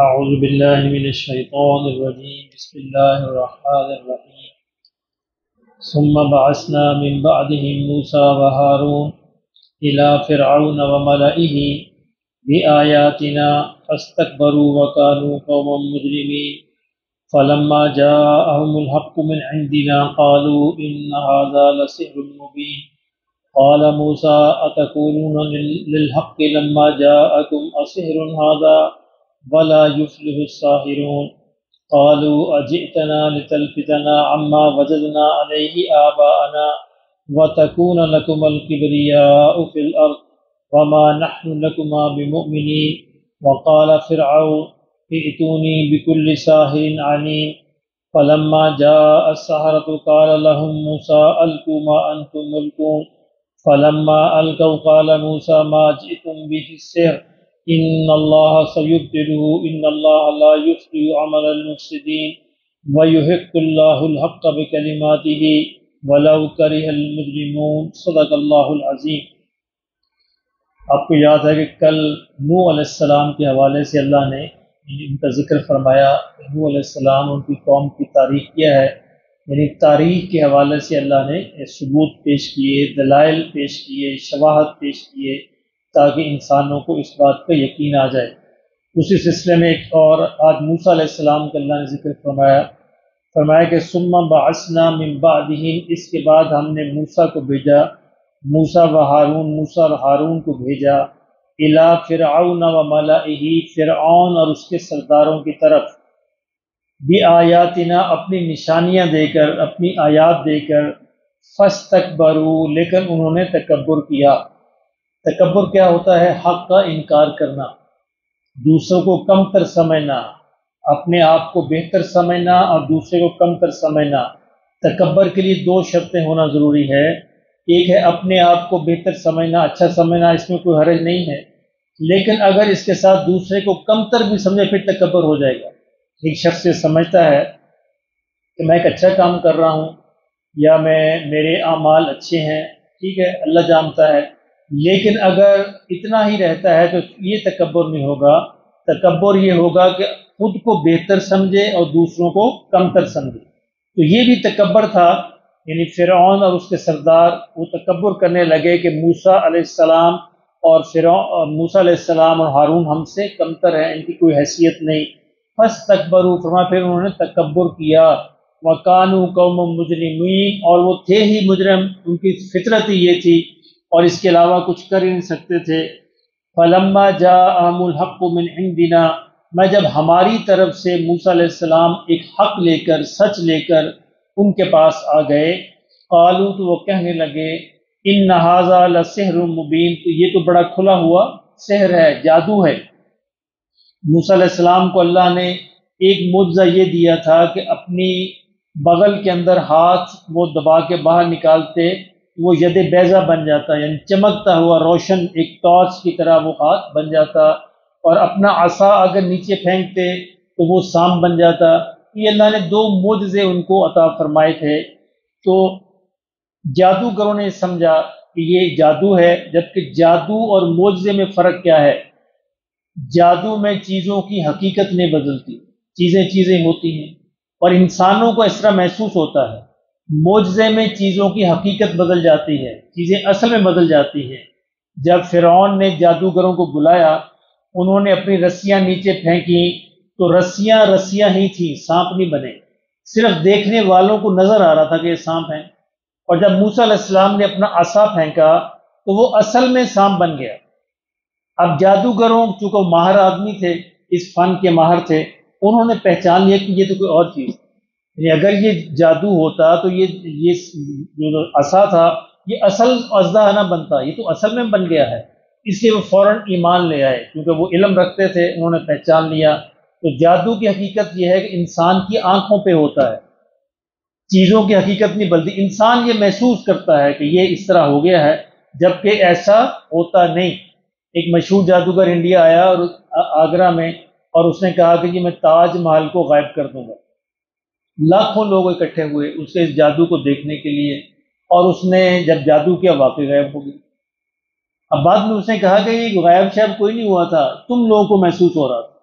أعوذ بالله من الشيطان الرجيم بسم الله الرحمن الرحيم ثم بعثنا من بعدهم موسى وهارون إلى فرعون وملئه بآياتنا فاستكبروا وكانوا قوما مجرمين فلما جاءهم الحق من عندنا قالوا إن هذا لسحر مبين قال موسى أتقولون للحق لما جاءكم أسحر هذا ولا يفلح الساحرون قالوا أجئتنا لتلفتنا عما وجدنا عليه آباءنا وتكون لكم الكبرياء في الأرض وما نحن لكما بمؤمنين وقال فرعون ائتوني بكل ساحر عليم فلما جاء السحرة قال لهم موسى ألقوا ما أنتم ملقون فلما ألقوا قال موسى ما جئتم به السحر إن الله سيبطله إن الله لا يصلح عمل المفسدين ويحق الله الحق بكلماته ولو كره المجرمون صدق اللہ العظیم۔ آپ کو یاد ہے کہ کل نوح علیہ السلام کے حوالے سے اللہ نے ان کا ذکر فرمایا۔ نوح علیہ السلام ان کی قوم کی تاریخ کیا ہے، یعنی تاریخ کے حوالے سے اللہ نے ثبوت پیش کیے، دلائل پیش کیے، شواہد پیش کیے تاکہ انسانوں کو اس بات پہ یقین آ جائے۔ اسی سلسلے میں ایک اور آج موسیٰ علیہ السلام کا اللہ نے ذکر فرمایا کہ ثم بعثنا من بعدہم، اس کے بعد ہم نے موسیٰ کو بھیجا، موسیٰ و ہارون کو بھیجا، الی فرعون و ملئہ، فرعون اور اس کے سرداروں کی طرف، بآیاتنا، اپنی نشانیاں دے کر، اپنی آیات دے کر، فاستکبروا، لیکن انہوں نے تکبر کیا۔ تکبر کیا ہوتا ہے؟ حق کا انکار کرنا، دوسروں کو کم تر سمجھنا، اپنے آپ کو بہتر سمجھنا اور دوسرے کو کم تر سمجھنا۔ تکبر کے لیے دو شرطیں ہونا ضروری ہے، ایک ہے اپنے آپ کو بہتر سمجھنا، اچھا سمجھنا، اس میں کوئی حرج نہیں ہے، لیکن اگر اس کے ساتھ دوسرے کو کم تر بھی سمجھے پھر تکبر ہو جائے گا۔ ایک شخص یہ سمجھتا ہے کہ میں ایک اچھا کام کر رہا ہوں یا میرے اعمال اچھے ہیں، ٹھیک ہے، اللہ جانتا ہے، لیکن اگر اتنا ہی رہتا ہے تو یہ تکبر نہیں ہوگا۔ تکبر یہ ہوگا کہ خود کو بہتر سمجھے اور دوسروں کو کم تر سمجھے۔ تو یہ بھی تکبر تھا، یعنی فرعون اور اس کے سردار وہ تکبر کرنے لگے کہ موسیٰ علیہ السلام اور ہارون ہم سے کمتر ہیں، ان کی کوئی حیثیت نہیں۔ فاستکبروا، فرمایا پھر انہوں نے تکبر کیا، وکانوا قوم مجرمین، اور وہ تھے ہی مجرم، ان کی فطرت ہی یہ تھی اور اس کے علاوہ کچھ کر ہی نہیں سکتے تھے۔ فلما جاءهم الحق من عندنا، میں جب ہماری طرف سے موسیٰ علیہ السلام ایک حق لے کر، سچ لے کر ان کے پاس آ گئے، قالوا، تو وہ کہنے لگے، ان ھذا لسحر مبین، تو یہ تو بڑا کھلا ہوا سحر ہے، جادو ہے۔ موسیٰ علیہ السلام کو اللہ نے ایک معجزہ یہ دیا تھا کہ اپنی بغل کے اندر ہاتھ وہ دبا کے باہر نکالتے، وہ ید بیضا بن جاتا، یعنی چمکتا ہوا روشن ایک ٹارچ کی طرح وہ ہاتھ بن جاتا، اور اپنا عصا اگر نیچے پھینکتے تو وہ سانپ بن جاتا۔ یہ اللہ نے دو معجزے ان کو عطا فرمائے تھے۔ تو جادوگروں نے سمجھا کہ یہ جادو ہے، جبکہ جادو اور معجزے میں فرق کیا ہے؟ جادو میں چیزوں کی حقیقت نہیں بدلتی، چیزیں ہوتی ہیں اور انسانوں کو اس طرح محسوس ہوتا ہے۔ معجزے میں چیزوں کی حقیقت بدل جاتی ہے، چیزیں اصل میں بدل جاتی ہیں۔ جب فرعون نے جادوگروں کو بلایا، انہوں نے اپنی رسیاں نیچے پھینکی تو رسیاں ہی تھیں، سانپ نہیں بنے، صرف دیکھنے والوں کو نظر آ رہا تھا کہ یہ سانپ ہیں۔ اور جب موسیٰ علیہ السلام نے اپنا عصا پھینکا تو وہ اصل میں سانپ بن گیا۔ اب جادوگروں، چونکہ وہ ماہر آدمی تھے، اس فن کے ماہر تھے، انہوں نے پہچان لیا کہ یہ تو کوئی اور چیز، یعنی اگر یہ جادو ہوتا تو یہ جو عصا تھا یہ اصل اژدہا نہ بنتا، یہ تو اصل میں بن گیا ہے۔ اس لیے وہ فوراً ایمان لے آئے، کیونکہ وہ علم رکھتے تھے، انہوں نے پہچان لیا۔ تو جادو کی حقیقت یہ ہے کہ انسان کی آنکھوں پہ ہوتا ہے، چیزوں کی حقیقت نہیں بلتی، انسان یہ محسوس کرتا ہے کہ یہ اس طرح ہو گیا ہے، جبکہ ایسا ہوتا نہیں۔ ایک مشہور جادوگر انڈیا آیا اور آگرہ میں، اور اس نے کہا کہ جی میں تاج محل کو غائب کر دوں گا۔ لاکھوں لوگ اکٹھے ہوئے اس کے اس جادو کو دیکھنے کے لیے، اور اس نے جب جادو کیا واقعی غائب ہو گئی۔ اب بعد میں اس نے کہا کہ یہ غائب شائب کوئی نہیں ہوا تھا، تم لوگوں کو محسوس ہو رہا تھا۔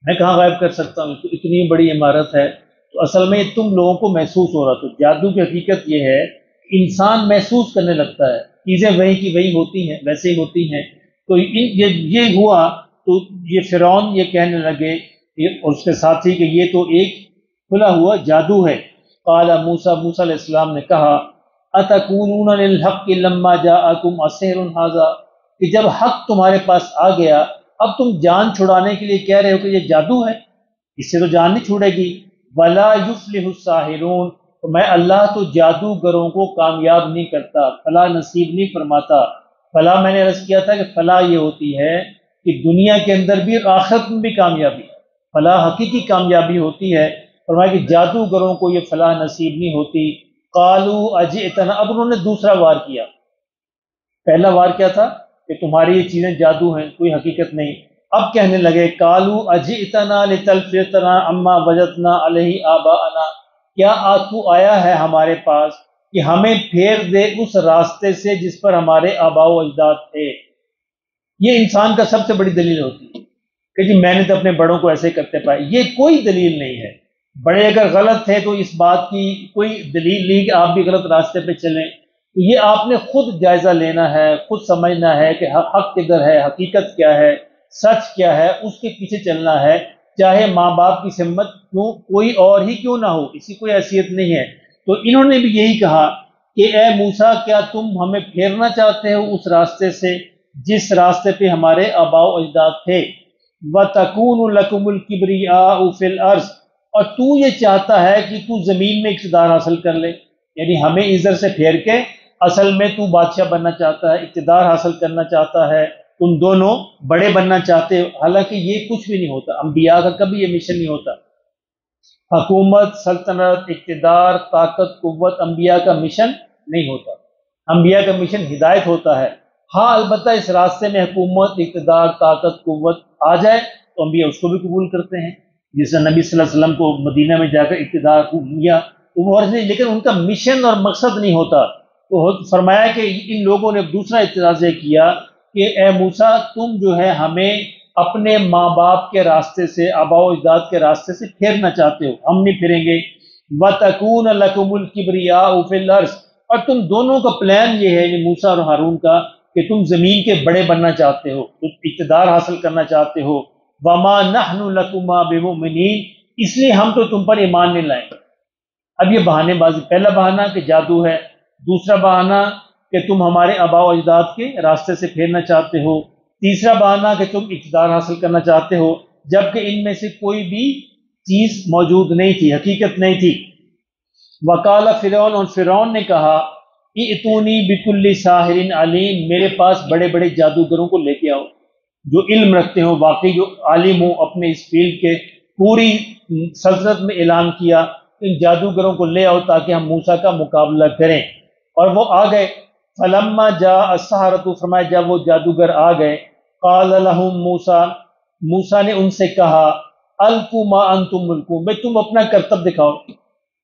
میں کہاں غائب کر سکتا ہوں، تو اتنی بڑی عمارت ہے۔ تو اصل میں تم لوگوں کو محسوس ہو رہا، تو جادو کی حقیقت یہ ہے انسان محسوس کرنے لگتا ہے، چیزیں وہی کی وہی ہوتی ہیں، ویسے ہی ہوتی ہیں۔ تو یہ ہوا تو یہ فرعون یہ کہنے لگے اور اس کے ساتھی کہ یہ تو ایک کھلا ہوا جادو ہے۔ قال موسیٰ، موسیٰ علیہ السلام نے کہا اتکونون للحق لما جاءکم اسحر ھذا، کہ جب حق تمہارے پاس آ گیا اب تم جان چھڑانے کے لیے کہہ رہے ہو کہ یہ جادو ہے، اس سے تو جان نہیں چھوڑے گی۔ ولا یفلح الساحرون، تو میں اللہ تو جادوگروں کو کامیاب نہیں کرتا، فلاح نصیب نہیں فرماتا۔ فلاح میں نے عرض کیا تھا کہ فلاح یہ ہوتی ہے کہ دنیا کے اندر بھی اور آخرت میں بھی کامیابی، فلاح حقیقی کامیابی ہوتی ہے۔ فرمایا کہ جادوگروں کو یہ فلاح نصیب نہیں ہوتی۔ قالوا اجئتنا، اب انہوں نے دوسرا وار کیا۔ پہلا وار کیا تھا کہ تمہاری یہ چیزیں جادو ہیں، کوئی حقیقت نہیں۔ اب کہنے لگے قالوا اجئتنا لتلفتنا عما وجدنا علیہ آباءنا، کیا تو آیا ہے ہمارے پاس کہ ہمیں پھیر دے اس راستے سے جس پر ہمارے آباء و اجداد تھے۔ یہ انسان کا سب سے بڑی دلیل ہوتی ہے کہ جی میں نے تو اپنے بڑوں کو ایسے کرتے پائے، یہ کوئی دلیل نہیں ہے۔ بڑے اگر غلط تھے تو اس بات کی کوئی دلیل نہیں کہ آپ بھی غلط راستے پہ چلیں، یہ آپ نے خود جائزہ لینا ہے، خود سمجھنا ہے کہ حق کدھر ہے، حقیقت کیا ہے، سچ کیا ہے، اس کے پیچھے چلنا ہے، چاہے ماں باپ کی سمت کیوں کوئی اور ہی کیوں نہ ہو، اس کی کوئی حیثیت نہیں ہے۔ تو انہوں نے بھی یہی کہا کہ اے موسیٰ کیا تم ہمیں پھیرنا چاہتے ہو اس راستے سے جس راستے پہ ہمارے آباء و اجداد تھے۔ وَتَكُونُ لَكُمُ الْكِبْرِيَاءُ فِي الْأَرْضِ، اور تو یہ چاہتا ہے کہ تو زمین میں اقتدار حاصل کر لے، یعنی ہمیں ادھر سے پھیر کے اصل میں تو بادشاہ بننا چاہتا ہے، اقتدار حاصل کرنا چاہتا ہے، تم دونوں بڑے بننا چاہتے ہو۔ حالانکہ یہ کچھ بھی نہیں ہوتا، انبیاء کا کبھی یہ مشن نہیں ہوتا۔ حکومت، سلطنت، اقتدار، طاقت، قوت انبیاء کا مشن نہیں ہوتا۔ انبیاء کا مشن ہدایت ہوتا ہے۔ ہاں البتہ اس راستے میں حکومت، اقتدار، طاقت، قوت آ جائے تو انبیاء اس کو بھی قبول کرتے ہیں، جس نے نبی صلی اللہ علیہ وسلم کو مدینہ میں جا کر اقتدار لیا، وہ اور نہیں، لیکن ان کا مشن اور مقصد نہیں ہوتا۔ تو فرمایا کہ ان لوگوں نے دوسرا اعتراض کیا کہ اے موسیٰ تم جو ہے ہمیں اپنے ماں باپ کے راستے سے، آباء و اجداد کے راستے سے پھیرنا چاہتے ہو، ہم نہیں پھریں گے۔ وَتَكُونَ لَكُمُ الْكِبْرِيَاءُ فِي الْأَرْضِ، اور تم دونوں کا پلان یہ ہے، یعنی موسیٰ اور ہارون کا، کہ تم زمین کے بڑے بننا چاہتے ہو، تم اقتدار حاصل کرنا چاہتے ہو۔ وَمَا نَحْنُ لَكُمَا بِمُؤْمِنِينَ، اس لیے ہم تو تم پر ایمان نہیں لائیں گے۔ اب یہ بہانے بازی، پہلا بہانہ کہ جادو ہے، دوسرا بہانہ کہ تم ہمارے آباء و اجداد کے راستے سے پھیرنا چاہتے ہو، تیسرا بہانہ کہ تم اقتدار حاصل کرنا چاہتے ہو، جبکہ ان میں سے کوئی بھی چیز موجود نہیں تھی، حقیقت نہیں تھی۔ وقال فرعون، اور فرعون نے کہا ائتونی بکل ساحر علیم، میرے پاس بڑے بڑے جادوگروں کو لے کے آؤ جو علم رکھتے ہوں، واقعی جو عالم ہوں اپنے اس فیلڈ کے۔ پوری سلطنت میں اعلان کیا ان جادوگروں کو لے آؤ تاکہ ہم موسیٰ کا مقابلہ کریں، اور وہ آ گئے۔ فلما جاء السحرۃ، فرمایا جب وہ جادوگر آ گئے، قال لهم موسیٰ، موسیٰ نے ان سے کہا القوا ما انتم ملقون، بھئی تم اپنا کرتب دکھاؤ،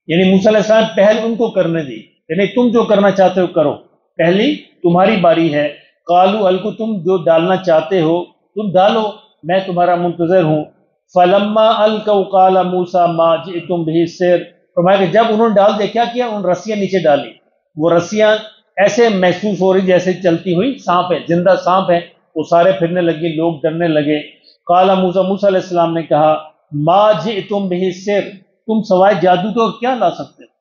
یعنی موسیٰ علیہ السلام پہل ان کو کرنے دی، یعنی تم جو کرنا چاہتے ہو کرو، پہلی تمہاری باری ہے۔ قالوا القوا، تم جو ڈالنا چاہتے ہو تم ڈالو، میں تمہارا منتظر ہوں۔ فلما القوا قال موسیٰ ما جئتم به السحر، فرمایا کہ جب انہوں نے ڈال دیا، کیا کیا، ان رسیاں نیچے ڈالی، وہ رسیاں ایسے محسوس ہو رہی جیسے چلتی ہوئی سانپ ہے، زندہ سانپ ہے، وہ سارے پھرنے لگے، لوگ ڈرنے لگے۔ قال موسیٰ، موسیٰ علیہ السلام نے کہا ما جئتم به السحر، تم سوائے جادو تو کیا لا سکتے ہو؟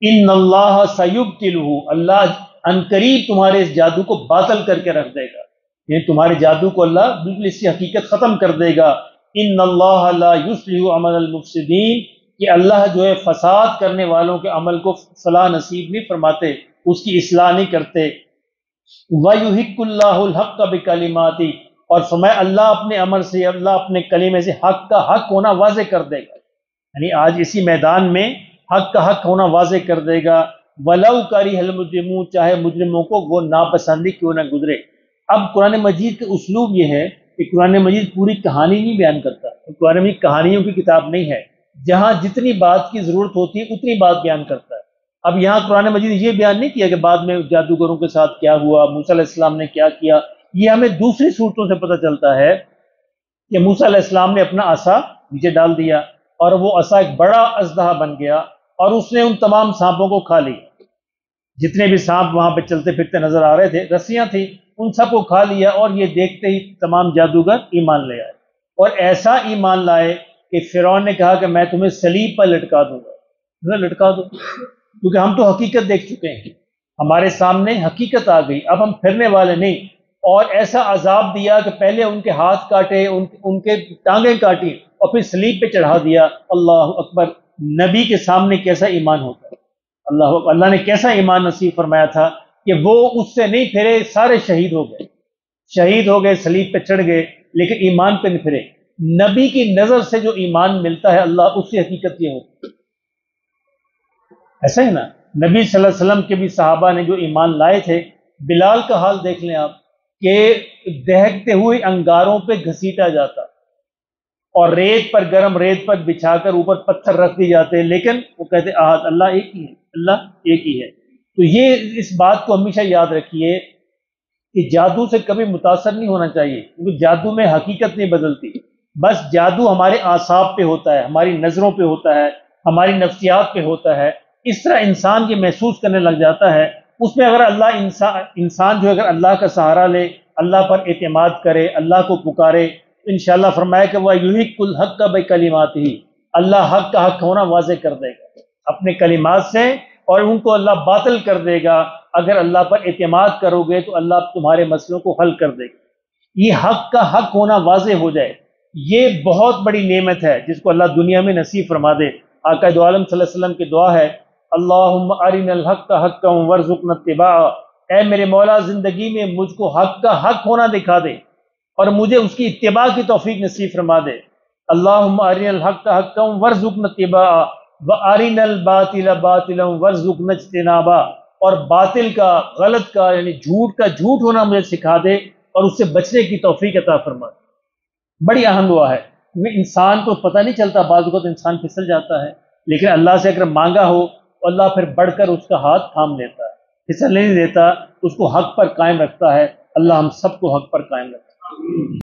ان اللہ سیبطلہ، اللہ عنقریب تمہارے اس جادو کو باطل کر کے رکھ دے گا، یعنی تمہارے جادو کو اللہ بالکل اس کی حقیقت ختم کر دے گا۔ ان اللہ لا یصلح عمل المفسدین، کہ اللہ جو ہے فساد کرنے والوں کے عمل کو فلاح نصیب نہیں فرماتے، اس کی اصلاح نہیں کرتے۔ وَيُحِقُّ اللَّهُ الْحَقَّ بِكَلِمَاتِهِ، اور فرمایا اللہ اپنے امر سے، اللہ اپنے کلمے سے حق کا حق ہونا واضح کر دے گا، یعنی آج اسی میدان میں حق کا حق ہونا واضح کر دے گا۔ وَلَوْ كَرِهَ الْمُجْرِمُونَ، چاہے مجرموں کو وہ ناپسندی کیوں نہ گزرے۔ اب قرآن مجید کا اسلوب یہ ہے کہ قرآن مجید پوری کہانی نہیں بیان کرتا، قرآن مجید کہانیوں کی کتاب نہیں ہے، جہاں جتنی بات کی ضرورت ہوتی ہے اتنی بات بیان کرتا ہے۔ اب یہاں قرآن مجید نے یہ بیان نہیں کیا کہ بعد میں جادوگروں کے ساتھ کیا ہوا، موسیٰ علیہ السلام نے کیا کیا، یہ ہمیں دوسری صورتوں سے پتہ چلتا ہے کہ موسیٰ علیہ السلام نے اپنا عصا نیچے ڈال دیا اور وہ عصا ایک بڑا اژدہا بن گیا اور اس نے ان تمام سانپوں کو کھا لیا. جتنے بھی سانپ وہاں پہ چلتے پھرتے نظر آ رہے تھے، رسیاں تھیں، ان سب کو کھا لیا. اور یہ دیکھتے ہی تمام جادوگر ایمان لے آئے اور ایسا ایمان لائے کہ فرعون نے کہا کہ میں تمہیں صلیب پر لٹکا دوں گا. لٹکا دو، کیونکہ ہم تو حقیقت دیکھ چکے ہیں، ہمارے سامنے حقیقت آ گئی، اب ہم پھرنے والے نہیں. اور ایسا عذاب دیا کہ پہلے ان کے ہاتھ کاٹے، ان کے ٹانگیں کاٹی اور پھر صلیب پہ چڑھا دیا. اللہ اکبر! نبی کے سامنے کیسا ایمان ہوتا ہے. اللہ نے کیسا ایمان نصیب فرمایا تھا کہ وہ اس سے نہیں پھرے، سارے شہید ہو گئے، صلیب پہ چڑھ گئے، لیکن ایمان پہ نہیں پھرے. نبی کی نظر سے جو ایمان ملتا ہے اللہ اس کی حقیقت یہ ہوتی ہے. ایسا ہے نا، نبی صلی اللہ علیہ وسلم کے بھی صحابہ نے جو ایمان لائے تھے، بلال کا حال دیکھ لیں آپ کہ دہکتے ہوئے انگاروں پہ گھسیٹا جاتا اور ریت پر، گرم ریت پر بچھا کر اوپر پتھر رکھ دی جاتے، لیکن وہ کہتے احد، اللہ ایک ہی ہے، اللہ ایک ہی ہے. تو یہ اس بات کو ہمیشہ یاد رکھیے کہ جادو سے کبھی متاثر نہیں ہونا چاہیے، کیونکہ جادو میں حقیقت نہیں بدلتی. بس جادو ہمارے اعصاب پہ ہوتا ہے، ہماری نظروں پہ ہوتا ہے، ہماری نفسیات پہ ہوتا ہے. اس طرح انسان یہ محسوس کرنے لگ جاتا ہے. اس میں اگر انسان جو اگر اللہ کا سہارا لے، اللہ پر اعتماد کرے، اللہ کو پکارے، انشاءاللہ فرمایا کہ وہ یحق الحق بکلماتہ، اللہ حق کا حق ہونا واضح کر دے گا اپنے کلمات سے، اور ان کو اللہ باطل کر دے گا. اگر اللہ پر اعتماد کرو گے تو اللہ تمہارے مسئلوں کو حل کر دے گا. یہ حق کا حق ہونا واضح ہو جائے، یہ بہت بڑی نعمت ہے جس کو اللہ دنیا میں نصیب فرما دے. آقا دو عالم صلی اللہ علیہ وسلم کی دعا ہے، اللہم ارنا الحق حقا وارزقنا اتباعہ، اے میرے مولا زندگی میں مجھ کو حق کا حق ہونا دکھا دے اور مجھے اس کی اتباع کی توفیق نصیب فرما دے. اللہم ارنا الحق حقا وارزقنا اتباعہ وارنا الباطل باطلا وارزقنا اجتنابہ، اور باطل کا، غلط کا، یعنی جھوٹ کا جھوٹ ہونا مجھے سکھا دے اور اس سے بچنے کی توفیق عطا فرما دے. بڑی اہم دعا ہے، کیونکہ انسان کو پتہ نہیں چلتا، بعض اوقات انسان پھسل جاتا ہے، لیکن اللہ سے اگر مانگا ہو تو اللہ پھر بڑھ کر اس کا ہاتھ تھام لیتا ہے، پھسلنے نہیں دیتا، اس کو حق پر قائم رکھتا ہے. اللہ ہم سب کو حق پر قائم رکھتا ہے.